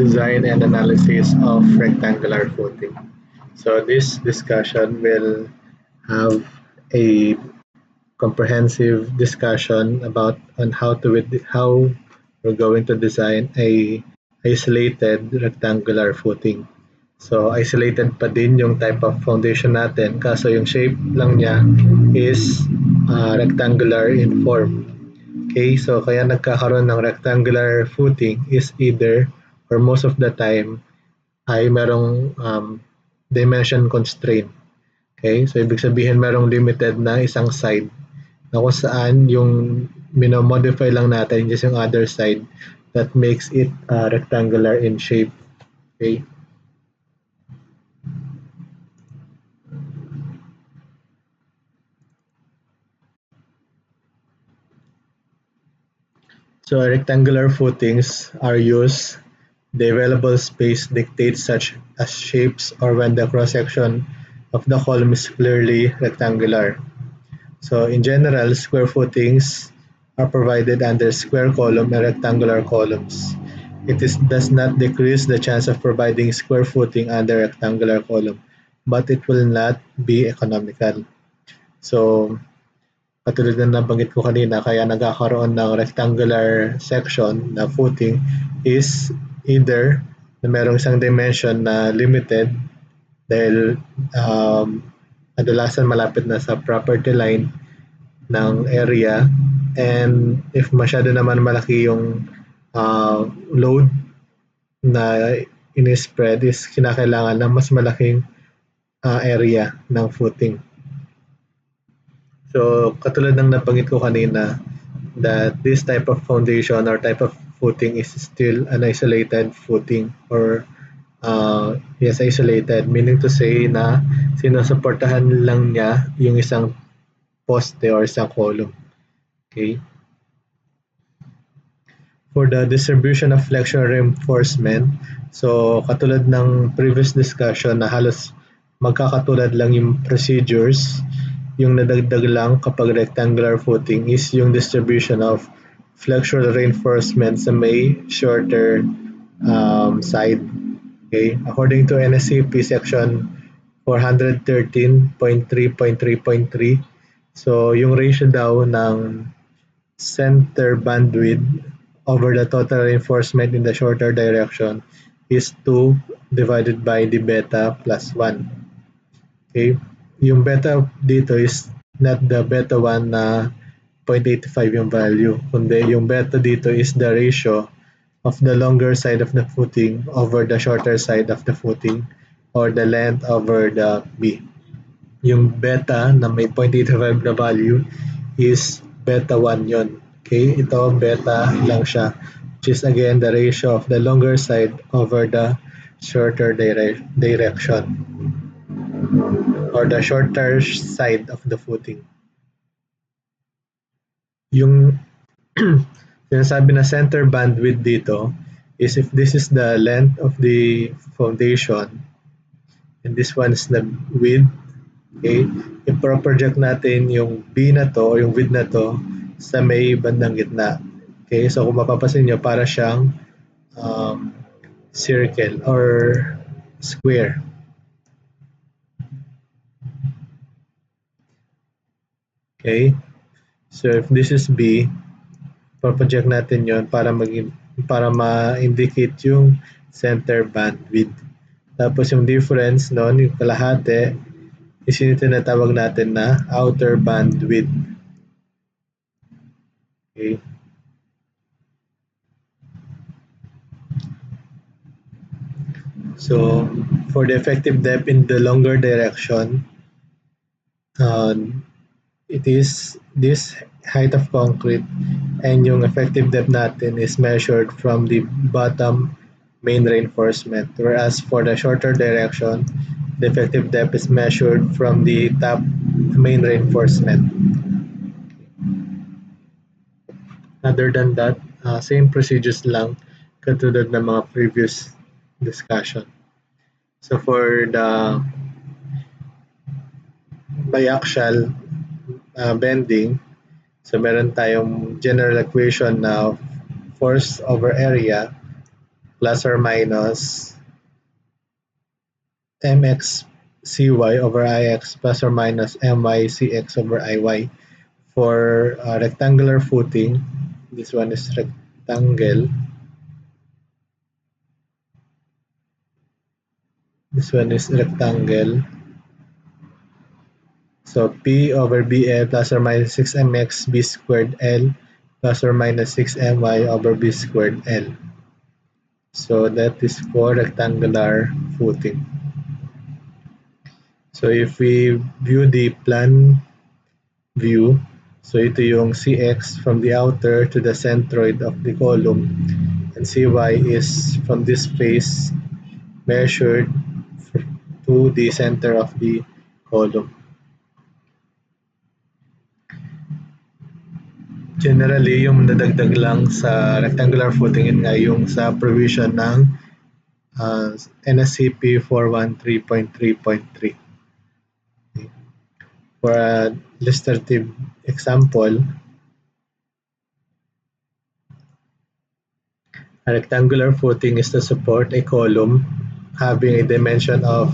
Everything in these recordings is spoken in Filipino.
design and analysis of rectangular footing. So this discussion will have a comprehensive discussion about on how we're going to design a isolated rectangular footing. So isolated pa din yung type of foundation natin kaso yung shape lang niya is rectangular in form. Okay, so kaya nagkakaroon ng rectangular footing is either or most of the time ay merong dimension constraint. Okay, so ibig sabihin merong limited na isang side na kung saan yung minomodify lang natin just yung other side that makes it rectangular in shape. Okay. So rectangular footings are used. The available space dictates such as shapes or when the cross-section of the column is clearly rectangular. So in general, square footings are provided under square column and rectangular columns. Does not decrease the chance of providing square footing under rectangular column, but it will not be economical. So katulad ng nabanggit ko kanina, kaya nagkakaroon ng rectangular section na footing is either na merong isang dimension na limited dahil kadalasan malapit na sa property line ng area, and if masyado naman malaki yung load na ini-spread is kinakailangan ng mas malaking area ng footing. So katulad ng nabanggit ko kanina, that this type of foundation or type of footing is still an isolated footing or yes, isolated, meaning to say na sinusuportahan lang niya yung isang poste or isang column. Okay. For the distribution of flexural reinforcement, so katulad ng previous discussion na halos magkakatulad lang yung procedures, yung nadagdag lang kapag rectangular footing is yung distribution of flexural reinforcement sa may shorter side. Okay, according to NSCP section 413.3.3.3, so yung ratio daw ng center bandwidth over the total reinforcement in the shorter direction is 2 divided by the beta plus 1. Okay, yung beta dito is not the beta 1 na 0.85 yung value, kundi yung beta dito is the ratio of the longer side of the footing over the shorter side of the footing or the length over the B. Yung beta na may 0.85 na value is beta 1 yon. Okay, ito beta lang siya, which is again the ratio of the longer side over the shorter direction or the shorter side of the footing. Yung sinasabi na center bandwidth dito is if this is the length of the foundation and this one is the width, okay, i-project natin yung B na to o yung width na to sa may bandang gitna. Okay, so kung mapapansin nyo, para siyang circle or square. Okay, so if this is B, project natin yon para ma-indicate yung center bandwidth. Tapos yung difference noon, yung kalahati, is yung tinatawag natin na outer bandwidth. Okay. So for the effective depth in the longer direction, it is this height of concrete, and yung effective depth natin is measured from the bottom main reinforcement, whereas for the shorter direction, the effective depth is measured from the top main reinforcement. Other than that, same procedures lang katulad ng mga previous discussion. So for the biaxial bending, so meron tayong general equation na force over area plus or minus mx cy over ix plus or minus my cx over iy. For rectangular footing, this one is rectangle. This one is rectangle. So P over BL plus or minus 6mx b squared L plus or minus 6my over b squared L. So that is for rectangular footing. So if we view the plan view, so ito yung CX from the outer to the centroid of the column, and CY is from this face measured to the center of the column. Generally, yung nadagdag lang sa rectangular footing yun nga yung sa provision ng NSCP 413.3.3. For a illustrative example, a rectangular footing is to support a column having a dimension of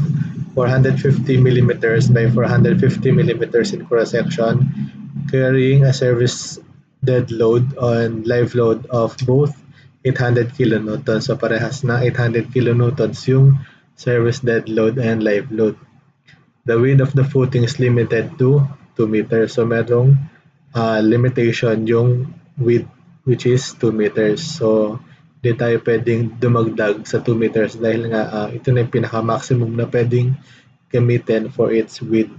450 millimeters by 450 millimeters in cross-section, carrying a service dead load on live load of both 800 kilonewtons. So parehas na 800 kilonewtons yung service dead load and live load. The width of the footing is limited to 2 meters. So merong limitation yung width, which is 2 meters. So hindi tayo pwedeng dumagdag sa 2 meters dahil nga ito na yung pinaka-maximum na pwedeng gamitin for its width.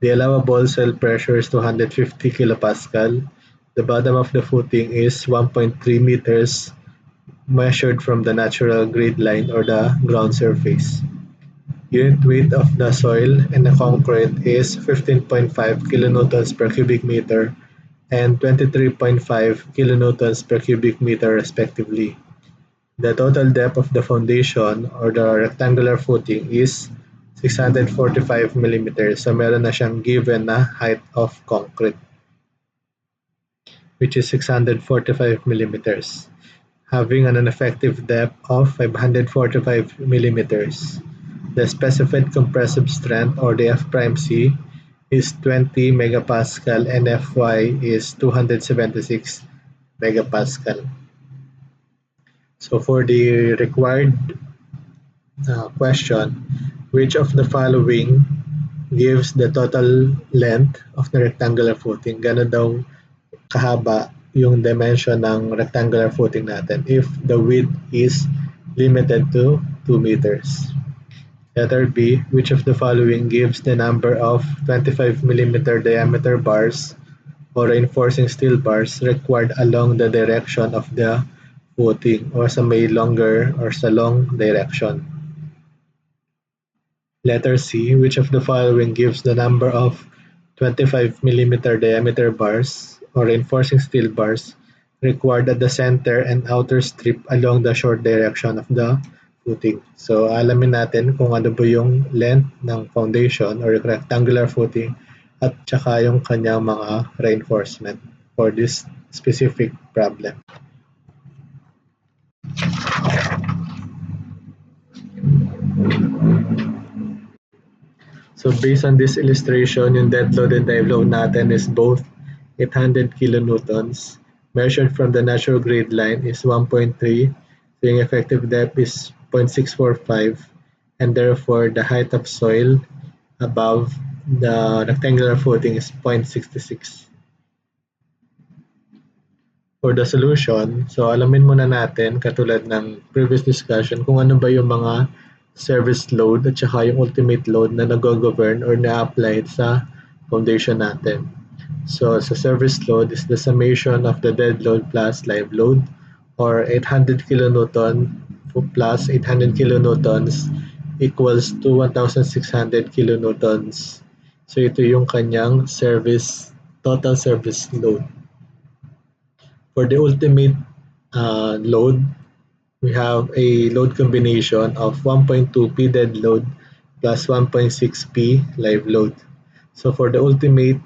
The allowable soil pressure is 250 kilopascal. The bottom of the footing is 1.3 meters measured from the natural grade line or the ground surface. Unit weight of the soil and the concrete is 15.5 kilonewtons per cubic meter and 23.5 kilonewtons per cubic meter respectively. The total depth of the foundation or the rectangular footing is 645 millimeters. So meron na siyang given na height of concrete, which is 645 millimeters, having an effective depth of 545 millimeters. The specified compressive strength or the F'(C) is 20 megapascal and Fy is 276 megapascal. So for the required question, which of the following gives the total length of the rectangular footing? Gano'n daw kahaba yung dimension ng rectangular footing natin if the width is limited to 2 meters. Letter B, which of the following gives the number of 25 millimeter diameter bars or reinforcing steel bars required along the direction of the footing or sa may longer or sa long direction. Letter C, which of the following gives the number of 25 millimeter diameter bars or reinforcing steel bars required at the center and outer strip along the short direction of the footing. So alamin natin kung ano po yung length ng foundation or rectangular footing at saka yung kanyang mga reinforcement for this specific problem. So based on this illustration, yung dead load and dive load natin is both 800 kilonewtons. Measured from the natural grade line is 1.3. So yung effective depth is 0.645, and therefore the height of soil above the rectangular footing is 0.66. For the solution, so alamin muna natin katulad ng previous discussion kung ano ba yung mga service load at saka yung ultimate load na nag-govern or na-apply sa foundation natin. So sa service load is the summation of the dead load plus live load, or 800 kilonewton plus 800 kilonewtons equals to 1,600 kilonewtons. So ito yung kanyang total service load. For the ultimate load, we have a load combination of 1.2 P dead load plus 1.6 P live load. So for the ultimate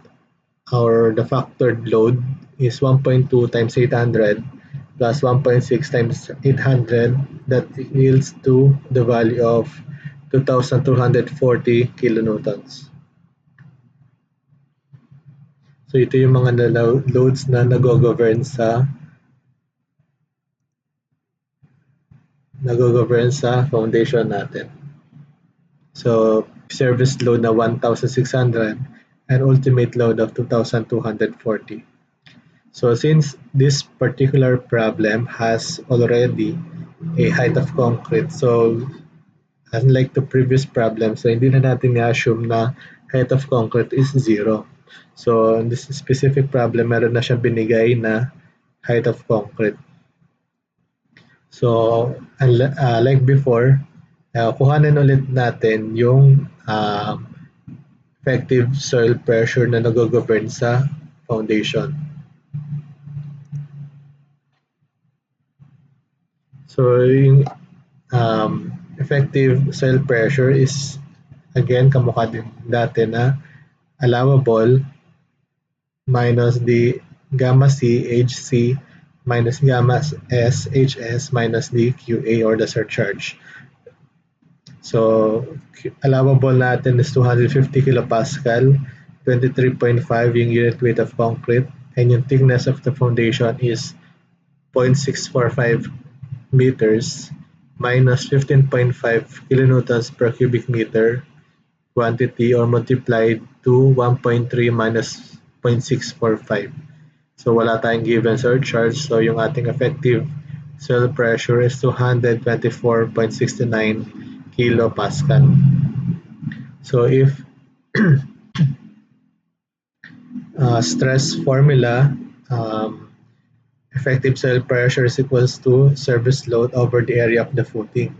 or the factored load is 1.2 times 800 plus 1.6 times 800, that yields to the value of 2,240 kilonewtons. So ito yung mga loads na nag-govern sa foundation natin. So service load na 1,600 and ultimate load of 2,240. So since this particular problem has already a height of concrete, so unlike the previous problem, so hindi na natin i-assume na height of concrete is 0. So in this specific problem, meron na siyang binigay na height of concrete. So like before, kuhanin ulit natin yung effective soil pressure na nag-govern sa foundation. So yung effective soil pressure is again kamukha din dati na allowable minus the gamma C HC minus gamma S HS minus the QA or the surcharge. So allowable natin is 250 kilopascal, 23.5 yung unit weight of concrete, and yung thickness of the foundation is 0.645 meters minus 15.5 kilonewtons per cubic meter quantity or multiplied to 1.3 minus 0.645. So wala tayong given surcharge, so yung ating effective soil pressure is 224.69 kilopascal. So if stress formula, effective soil pressure is equals to service load over the area of the footing.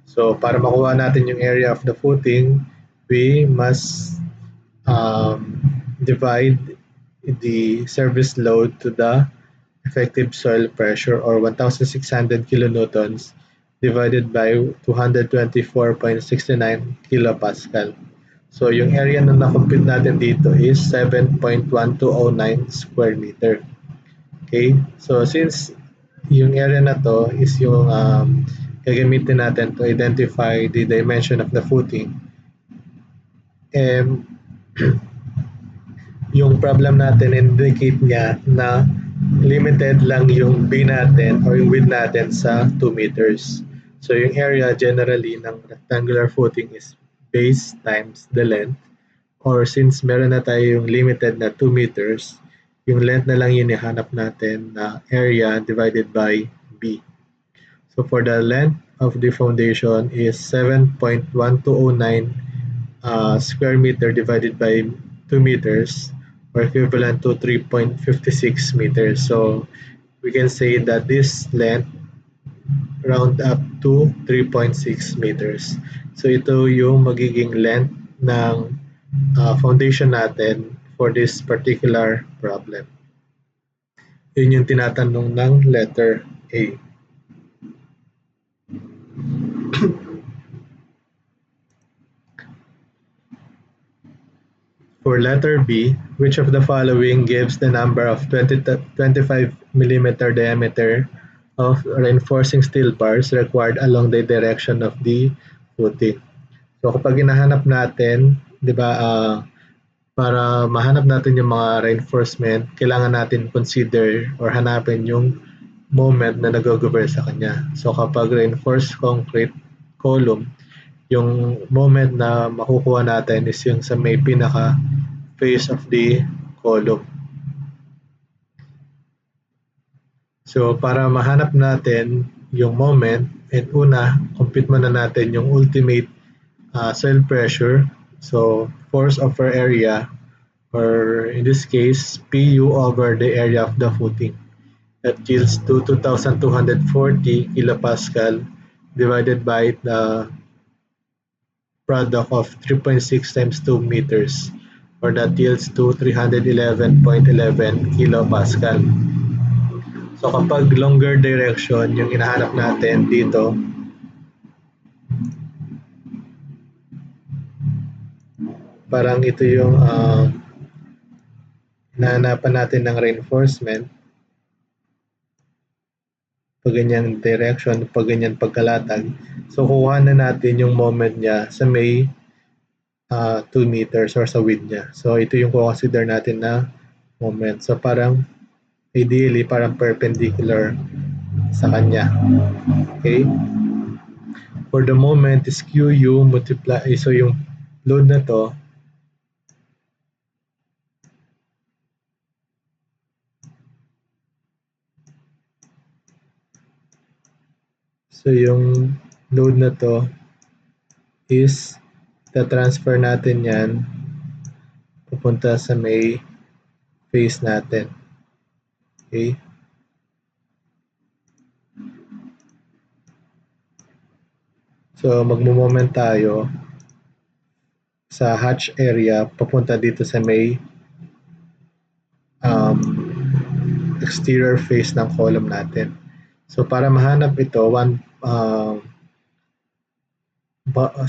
So para makuha natin yung area of the footing, we must divide the service load to the effective soil pressure or 1,600 kilonewtons divided by 224.69 kilopascal. So yung area na na-compute natin dito is 7.1209 square meter. Okay? So since yung area na to is yung gagamitin natin to identify the dimension of the footing, yung problem natin indicate niya na limited lang yung B natin or yung width natin sa 2 meters. So yung area generally ng rectangular footing is base times the length, or since meron na tayo yung limited na 2 meters, yung length na lang yun ihanap natin na area divided by B. So for the length of the foundation is 7.1209 square meter divided by 2 meters, or equivalent to 3.56 meters. So we can say that this length round up to 3.6 meters. So ito yung magiging length ng foundation natin for this particular problem. Yun yung tinatanong ng letter A. For letter B, which of the following gives the number of 25 millimeter diameter of reinforcing steel bars required along the direction of the footing? So kapag hinahanap natin, 'di ba, para mahanap natin yung mga reinforcement, kailangan natin consider or hanapin yung moment na nag-govern sa kanya. So kapag reinforced concrete column, yung moment na makukuha natin is yung sa may pinaka face of the column. So para mahanap natin yung moment, and una, compute muna natin yung ultimate soil pressure. So force over area, or in this case, PU over the area of the footing. That yields to 2,240 kilopascal divided by the product of 3.6 times 2 meters, or that yields to 311.11 kilopascal. So kapag longer direction yung hinahanap natin dito, parang ito yung hinahanapan natin ng reinforcement. pag ganyang direction, pag ganyan pagkalatag. So kukuha na natin yung moment niya sa may 2 meters or sa width niya. So ito yung consider natin na moment. So parang ideally parang perpendicular sa kanya. Okay? For the moment is QU multiply, so yung load na to, so yung load na to is ta-transfer natin yan pupunta sa may face natin. Okay? So magmo-moment tayo sa hatch area papunta dito sa may exterior face ng column natin. So para mahanap ito,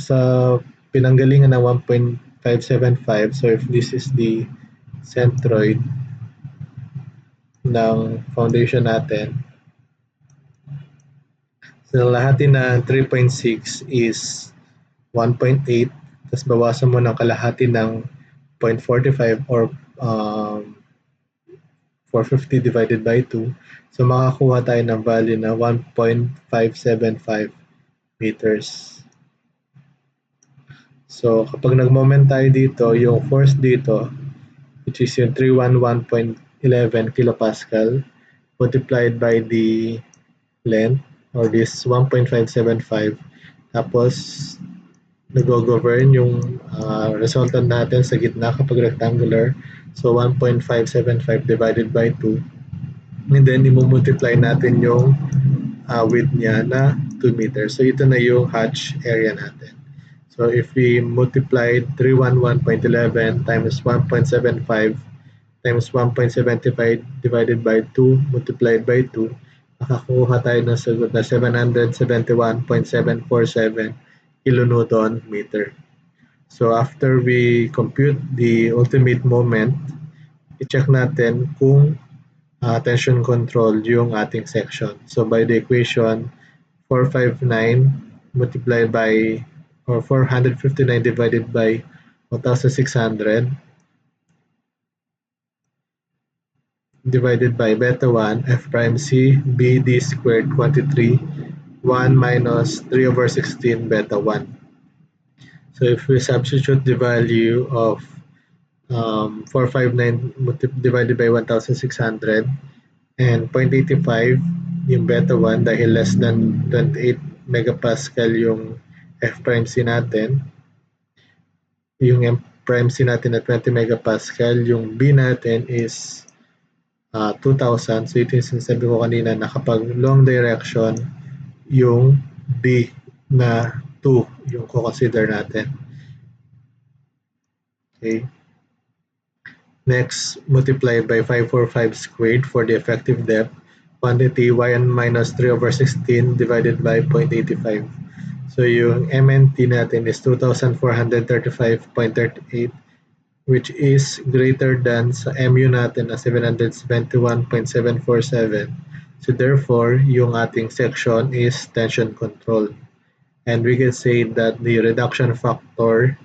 sa pinanggalingan ng 1.575, so if this is the centroid ng foundation natin, so lahati na 3.6 is 1.8, tapos bawasan mo ng kalahati ng 0.45 or 450 divided by 2, so makakuha tayo ng value na 1.575 meters. So kapag nag-moment tayo dito, yung force dito, which is yung 311.11 kilopascal multiplied by the length or this 1.575, tapos nag-govern yung resultant natin sa gitna kapag rectangular, so 1.575 divided by 2, and then i-multiply natin yung width niya na 2 meters. So ito na yung hatch area natin. So if we multiply 311.11 times 1.75 times 1.75 divided by 2 multiplied by 2, makakuha tayo ng sagot na 771.747 kilonewton meter. So after we compute the ultimate moment, i-check natin kung tension control yung ating section. So by the equation, 459 multiplied by, or 459 divided by 1,600 divided by beta 1 f prime c b d squared quantity 1 minus 3 over 16 beta 1. So if we substitute the value of 459 divided by 1,600 and 0.85 yung beta 1 dahil less than 28 megapascal yung f prime c natin, yung m prime c natin at 20 megapascal, yung b natin is 2,000. So ito yung sinasabi ko kanina na kapag long direction, yung b na 2 yung consider natin. Okay. Next, multiply by 545 squared for the effective depth. Quantity y minus 3 over 16 divided by 0.85. So yung MNT natin is 2,435.38, which is greater than sa MU natin na 771.747. So therefore, yung ating section is tension control. And we can say that the reduction factor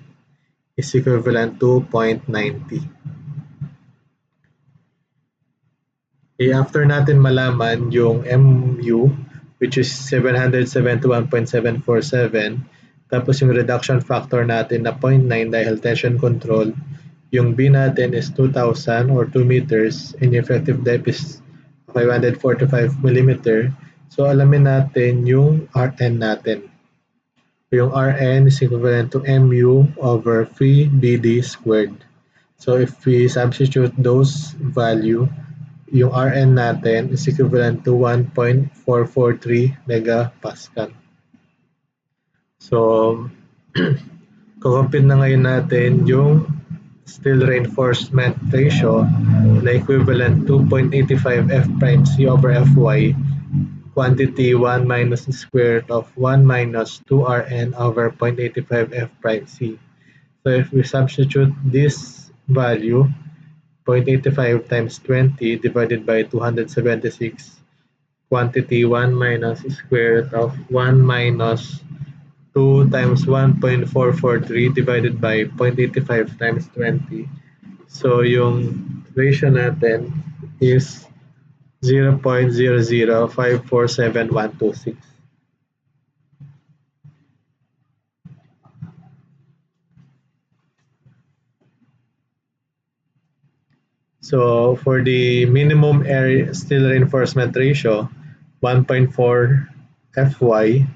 is equivalent to 0.90. Okay, after natin malaman yung MU, which is 771.747, tapos yung reduction factor natin na 0.9 dahil tension control, yung B natin is 2,000 or 2 meters, and yung effective depth is 545 millimeter. So alamin natin yung Rn natin. Yung Rn is equivalent to Mu over 3BD squared. So if we substitute those value, yung Rn natin is equivalent to 1.443 megapascal. So, kukumpit na ngayon natin yung steel reinforcement ratio na equivalent to 0.85 F prime C over Fy, quantity 1 minus the square root of 1 minus 2 Rn over 0.85 F prime C. So if we substitute this value, 0.85 times 20 divided by 276 quantity 1 minus square root of 1 minus 2 times 1.443 divided by 0.85 times 20. So yung ratio natin is 0.00547,126. So for the minimum area steel reinforcement ratio, 1.4 Fy.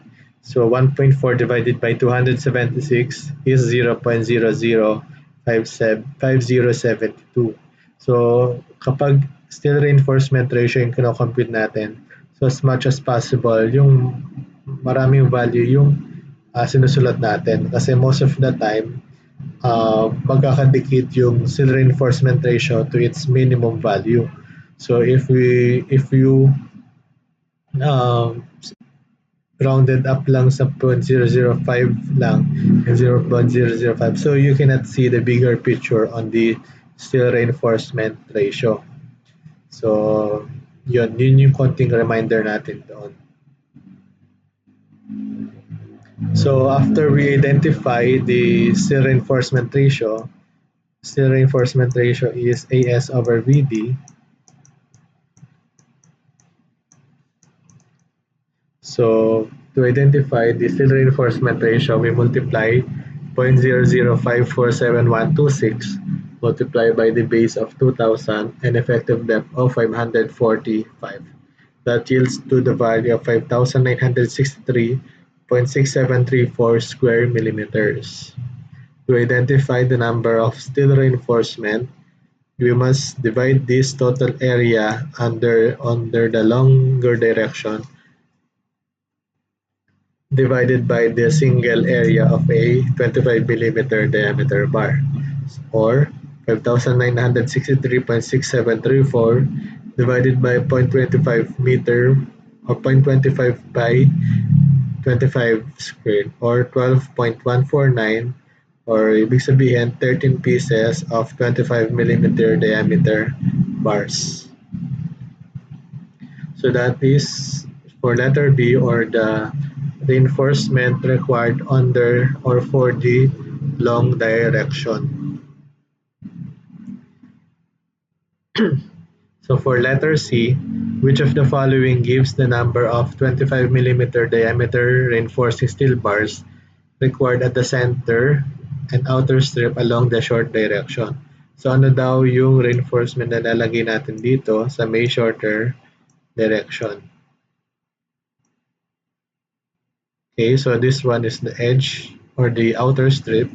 So 1.4 divided by 276 is 0.005072. So kapag steel reinforcement ratio yung kino-compute natin, so as much as possible, yung maraming value yung sinusulat natin. Kasi most of the time, magkakadikit yung steel reinforcement ratio to its minimum value. So if you um, rounded up lang sa 0.005 lang and 0.005, so you cannot see the bigger picture on the steel reinforcement ratio. So yun yung konting reminder natin doon. So after we identify the steel reinforcement ratio is AS over VD. So to identify the steel reinforcement ratio, we multiply 0.00547,126 multiplied by the base of 2000 and effective depth of 545. That yields to the value of 5,963.6734 square millimeters. To identify the number of steel reinforcement, we must divide this total area under the longer direction divided by the single area of a 25 millimeter diameter bar, or 5,963.6734 divided by 0.25 meter or 0.25 by 25 squared, or 12.149, or ibig sabihin 13 pieces of 25 millimeter diameter bars. So that is for letter B, or the reinforcement required under or for the long direction. So for letter C, which of the following gives the number of 25 millimeter diameter reinforcing steel bars required at the center and outer strip along the short direction? So ano daw yung reinforcement na lalagay natin dito sa may shorter direction? Okay, so this one is the edge or the outer strip.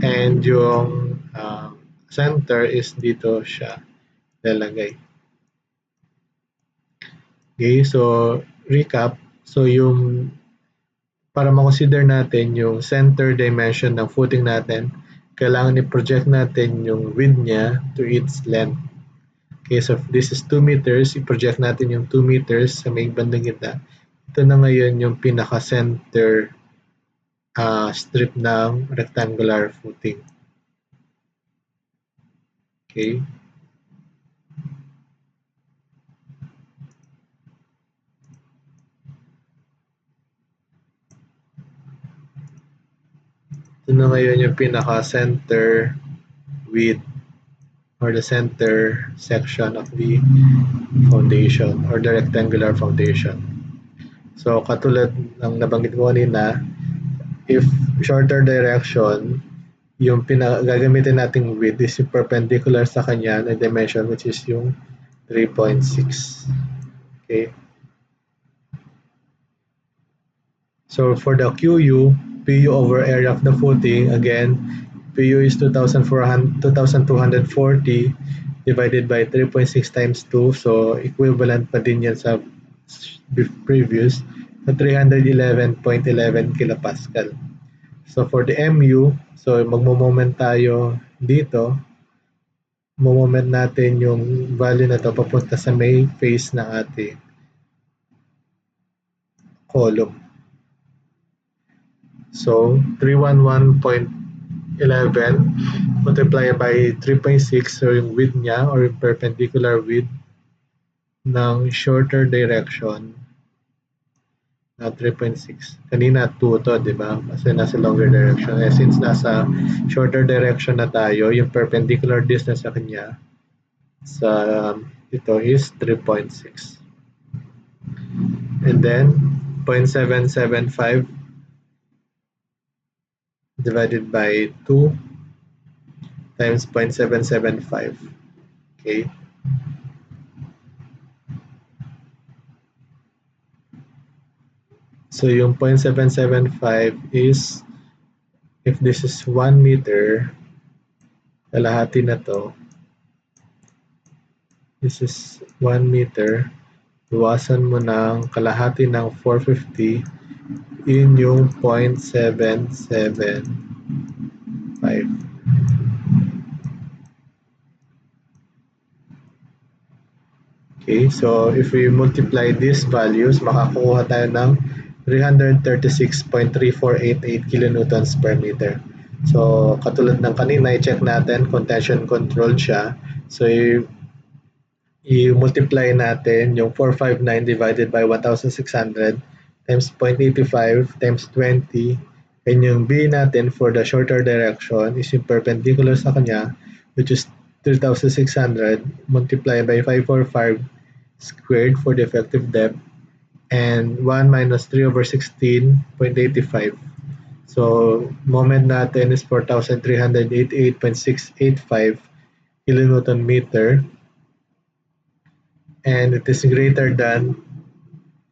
And yung center is dito siya lalagay. Okay, so recap. So yung para ma-consider natin yung center dimension ng footing natin, kailangan i-project natin yung width niya to its length. Okay, so if this is 2 meters, i-project natin yung 2 meters sa may bandang gitna. Ito na ngayon yung pinaka-center strip ng rectangular footing. Okay. Ito na ngayon yung pinaka-center width or the center section of the foundation or the rectangular foundation. So katulad ng nabanggit ko kanina, if shorter direction, yung gagamitin nating width is yung perpendicular sa kanya na dimension, which is yung 3.6. Okay. So for the QU, PU over area of the footing, again, PU is 2,240 divided by 3.6 times 2. So equivalent pa din yan sa previous na 311.11 kilopascal. So for the MU, so magmo-moment tayo dito. Mo-moment natin yung value na to papunta sa may face ng ating column. So 311.11 11 multiply by 3.6, so yung width niya or yung perpendicular width ng shorter direction na 3.6. Kanina 2 to, di ba? Kasi nasa longer direction. Since nasa shorter direction na tayo, yung perpendicular distance sa kanya sa ito is 3.6. And then 0.775 divided by 2 times 0.775. Okay. So yung 0.775 is, if this is 1 meter, kalahati na to, this is 1 meter, iwasan mo ng kalahati ng 450, yun yung 0.775. Okay, so if we multiply these values, makakuha tayo ng 336.3488 kilonewtons per meter. So, katulad ng kanina, i-check natin kung tension controlled siya. So, i-multiply natin yung 459 divided by 1,600 times 0.85 times 20. And yung B natin for the shorter direction is yung perpendicular sa kanya, which is 3,600 multiplied by 545 squared for the effective depth, and 1 minus 3 over 16.85. So, moment natin is 4,388.685 kilonewton meter, and it is greater than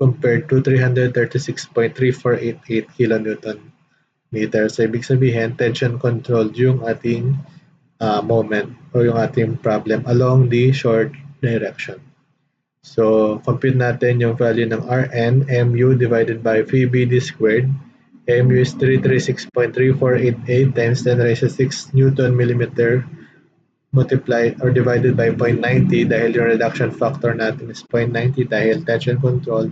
compared to 336.3488 kilonewton meter. So, ibig sabihin, tension controlled yung ating moment or yung ating problem along the short direction. So, compute natin yung value ng Rn, mu divided by VBD squared. mu is 336.3488 times 10 raised to 6 Newton millimeter multiplied or divided by 0.90 dahil yung reduction factor natin is 0.90 dahil tension control.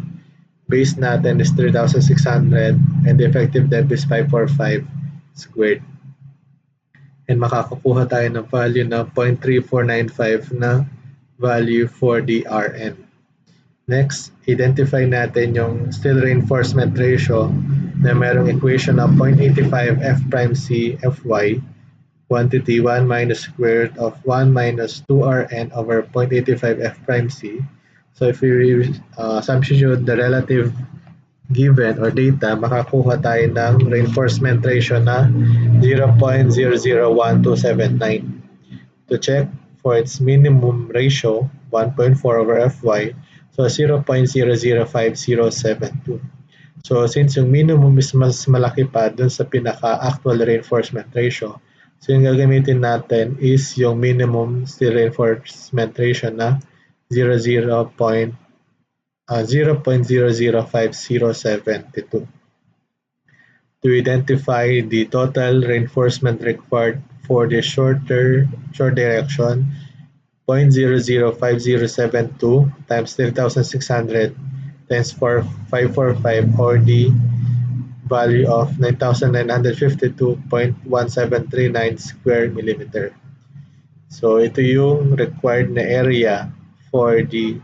Base natin is 3,600 and the effective depth is 545 squared. And makakakuha tayo ng value na 0.3495 na value for the Rn. Next, identify natin yung steel reinforcement ratio na merong equation na 0.85 F prime C Fy quantity 1 minus square root of 1 minus 2Rn over 0.85 F prime C. So if we substitute the relative given or data, makakuha tayo ng reinforcement ratio na 0.001279. To check for its minimum ratio, 1.4 over Fy, so 0.005072. So since yung minimum is mas malaki pa dun sa pinaka-actual reinforcement ratio, so yung gagamitin natin is yung minimum steel reinforcement ratio na 0.005072. To identify the total reinforcement required for the short direction, 0.005072 times 3,600 times 545 or the value of 9,952.1739 square millimeter. So ito yung required na area for the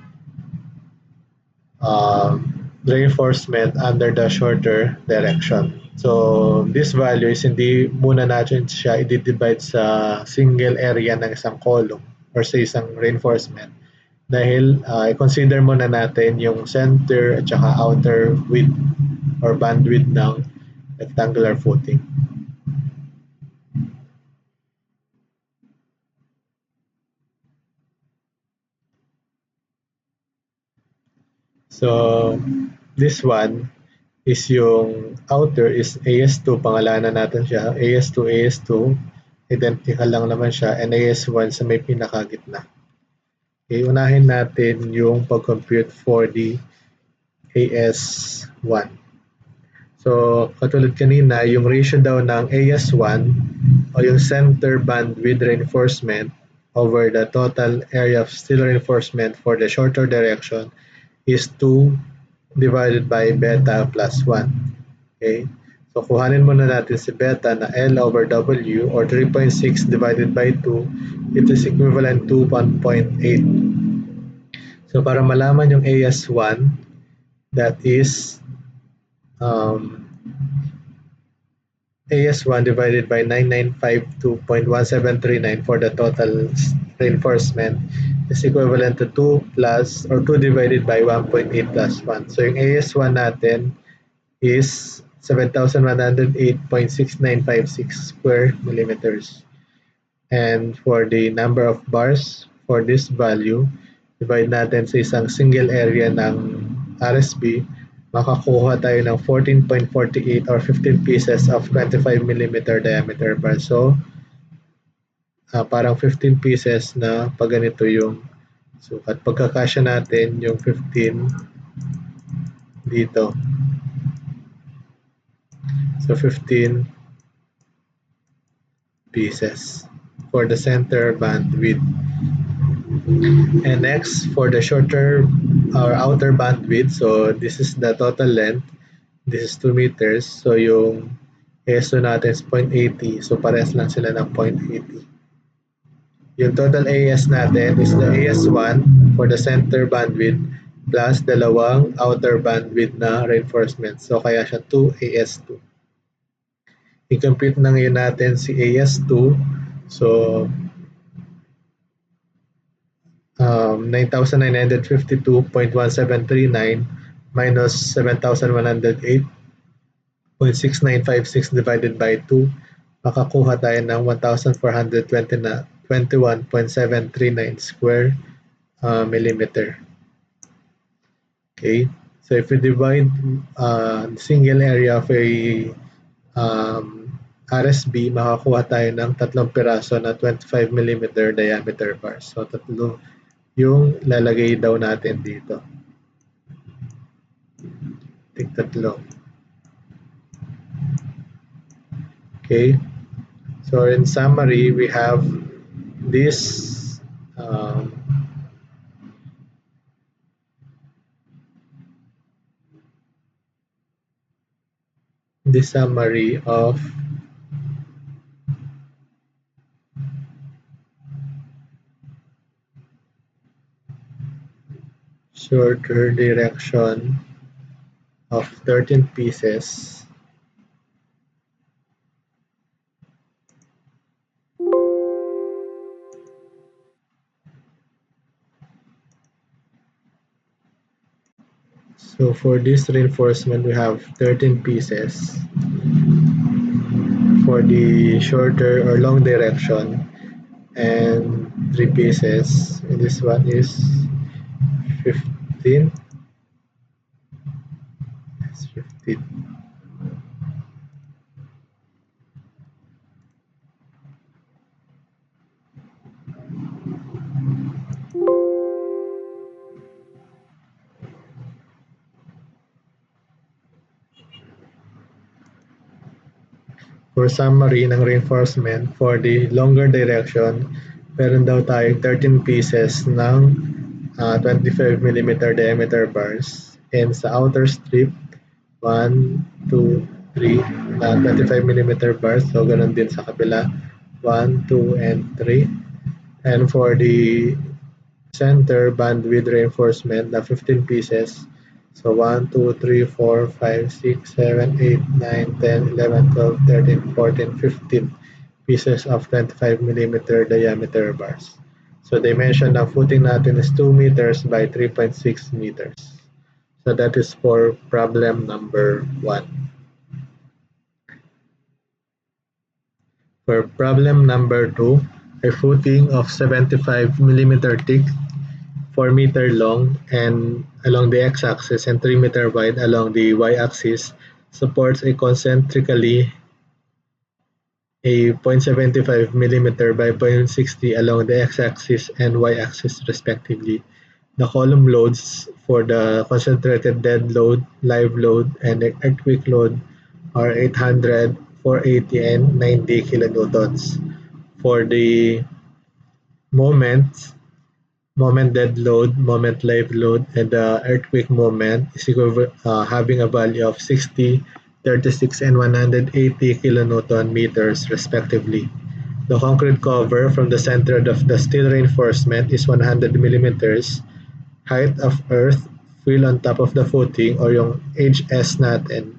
reinforcement under the shorter direction. So this value is hindi muna natin siya i-divide sa single area ng isang column or sa isang reinforcement dahil i-consider muna natin yung center at saka outer width or bandwidth ng rectangular footing. So this one is yung outer is AS2, pangalanan natin siya, AS2, AS2, identical lang naman siya, and AS1 sa may pinakagitna. Okay, unahin natin yung pag-compute for the AS1. So, katulad kanina, yung ratio daw ng AS1 o yung center bandwidth reinforcement over the total area of steel reinforcement for the shorter direction is 2 divided by beta plus 1. Okay? So kuhanin muna natin si beta na L over W or 3.6 divided by 2, it is equivalent to 1.8. So para malaman yung AS1, that is AS1 divided by 9952.1739 for the total reinforcement is equivalent to 2 plus or 2 divided by 1.8 plus 1. So yung AS1 natin is 7,108.6956 square millimeters. And for the number of bars for this value, divide natin sa isang single area ng RSB, makakuha tayo ng 14.48 or 15 pieces of 25 millimeter diameter bar. So, parang 15 pieces na pag ganito yung sukat. Pagkakasya natin yung 15 dito. So 15 pieces for the center bandwidth. And next, for the shorter or outer bandwidth, so this is the total length. This is 2 meters. So yung ASO natin is 0.80. So parehas lang sila ng 0.80. Yung total AS natin is the AS1 for the center bandwidth plus dalawang outer bandwidth na reinforcement. So kaya siya 2 AS2. I-compute na ngayon natin si AS2. So 9,952.1739 minus 7,108.6956 divided by 2, makakuha tayo ng 1,421.739 square millimeter. Okay, so if we divide single area of a RSB, makakuha tayo ng 3 piraso na 25 millimeter diameter bars. So tatlo yung lalagay daw natin dito. Tatlo. Okay, so in summary, we have this summary of shorter direction of 13 pieces So for this reinforcement, we have 13 pieces for the shorter or long direction and 3 pieces. And this one is 15. It's 15. For summary ng reinforcement, for the longer direction, meron daw tayong 13 pieces ng 25 mm diameter bars. And sa outer strip, 1, 2, 3 na 25 mm bars. So, ganun din sa kabila. 1, 2, and 3. And for the center bandwidth reinforcement na 15 pieces. So 1, 2, 3, 4, 5, 6, 7, 8, 9, 10, 11, 12, 13, 14, 15 pieces of 25 millimeter diameter bars. So dimension ng footing natin is 2 meters by 3.6 meters. So that is for problem number 1. For problem number 2, a footing of 75 millimeter thick, 4 meter long and along the x-axis and 3 meter wide along the y-axis supports a concentrically a 0.75 millimeter by 0.60 along the x-axis and y-axis respectively. The column loads for the concentrated dead load, live load, and earthquake load are 800, 480, and 90 kilonewtons. For the moment dead load, moment live load, and the earthquake moment is having a value of 60, 36 and 180 kilonewton meters respectively. The concrete cover from the center of the steel reinforcement is 100 millimeters. Height of earth fill on top of the footing or yung HS natin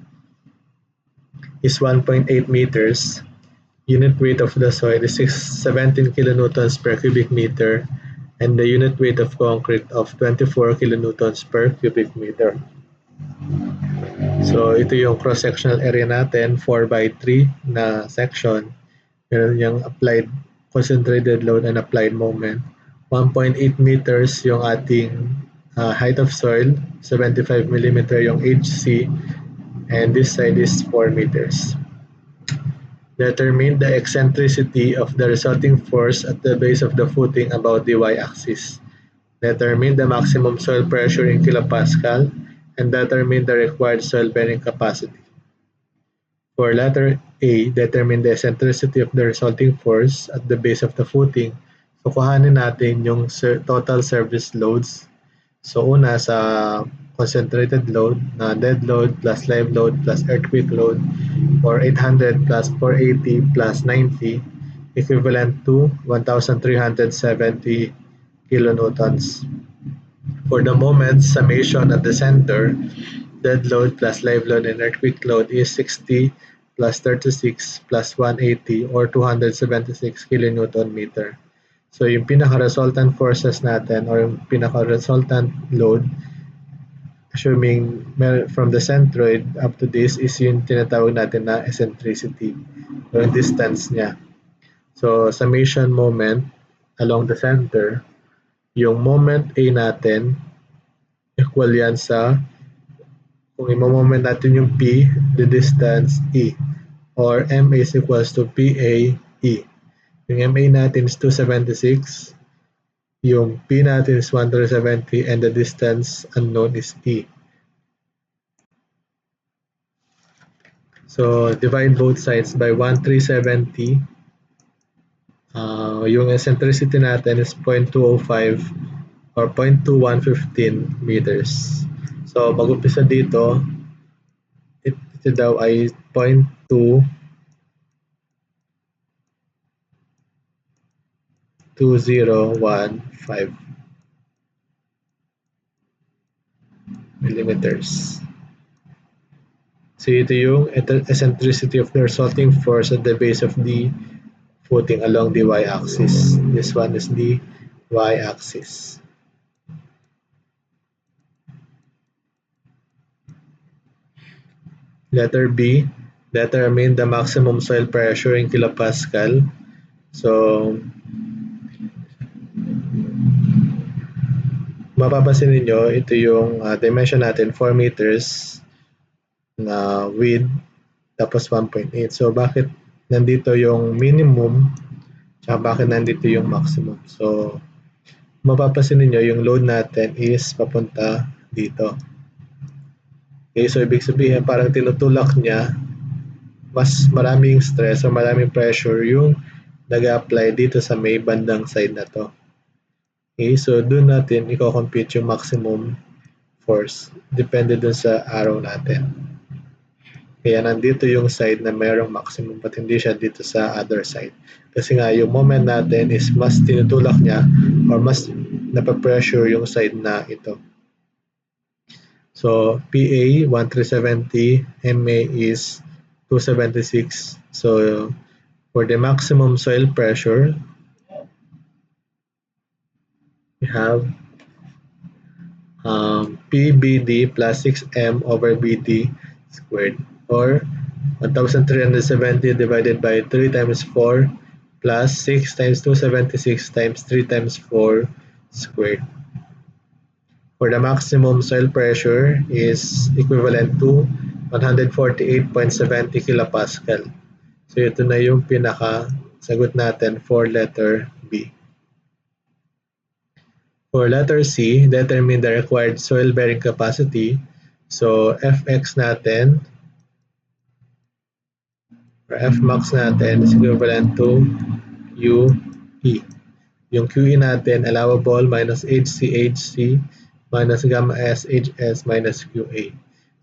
is 1.8 meters. Unit weight of the soil is 17 kilonewtons per cubic meter and the unit weight of concrete of 24 kilonewtons per cubic meter. So ito yung cross-sectional area natin, 4x3 na section. Meron yung applied concentrated load and applied moment. 1.8 meters yung ating height of soil, 75 millimeter yung HC, and this side is 4 meters. Determine the eccentricity of the resulting force at the base of the footing about the y-axis. Determine the maximum soil pressure in kilopascal and determine the required soil bearing capacity. For letter A, determine the eccentricity of the resulting force at the base of the footing. So kuhanin natin yung total service loads. So una sa concentrated load na dead load plus live load plus earthquake load or 800 plus 480 plus 90 equivalent to 1,370 kilonewtons. For the moment, summation at the center, dead load plus live load and earthquake load is 60 plus 36 plus 180 or 276 kilonewton meter. So yung pinaka-resultant forces natin or yung pinaka-resultant load assuming from the centroid up to this is yung tinatawag natin na eccentricity o yung distance niya. So summation moment along the center, yung moment A natin equal yan sa kung i-moment natin yung P, the distance E or MA is equals to PA E. Yung MA natin is 276, yung P natin is 170 and the distance unknown is E. So divide both sides by 1,370. Yung eccentricity natin is 0.205 or 0.2115 meters. So mag-umpisa dito, ito daw ay 0.22015 millimeters. So ito yung eccentricity of the resulting force at the base of the footing along the y-axis. This one is the y-axis. Letter B, determine the maximum soil pressure in kilopascal. So, mapapansin ninyo, ito yung dimension natin, 4 meters na width, tapos 1.8. So, bakit nandito yung minimum, tsaka bakit nandito yung maximum? So, mapapansin ninyo, yung load natin is papunta dito. Okay, so ibig sabihin, parang tinutulak niya, mas maraming stress o maraming pressure yung nag-apply dito sa may bandang side na to. Okay, so doon natin i-compute yung maximum force. Depende dun sa arrow natin. Kaya nandito yung side na mayroong maximum but hindi siya dito sa other side. Kasi nga yung moment natin is mas tinutulak niya or mas napapressure yung side na ito. So PA 1370, MA is 276. So for the maximum soil pressure, we have PBD plus 6M over BD squared or 1,370 divided by 3 times 4 plus 6 times 276 times 3 times 4 squared. For the maximum soil pressure is equivalent to 148.70 kilopascal. So ito na yung pinaka sagot natin for letter B. For letter C, determine the required soil bearing capacity. So Fx natin or Fmax natin is equivalent to UE. Yung QE natin allowable minus HCHC minus gamma S HS minus QA.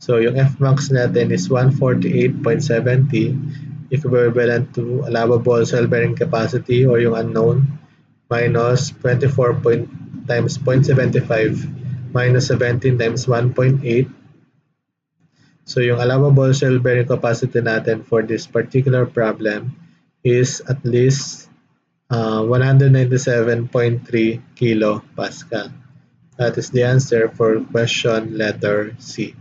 So yung Fmax natin is 148.70 equivalent to allowable cell bearing capacity or yung unknown minus 24 times 0.75 minus 17 times 1.8. So yung allowable cell bearing capacity natin for this particular problem is at least 197.3 kilopascal. That is the answer for question letter C.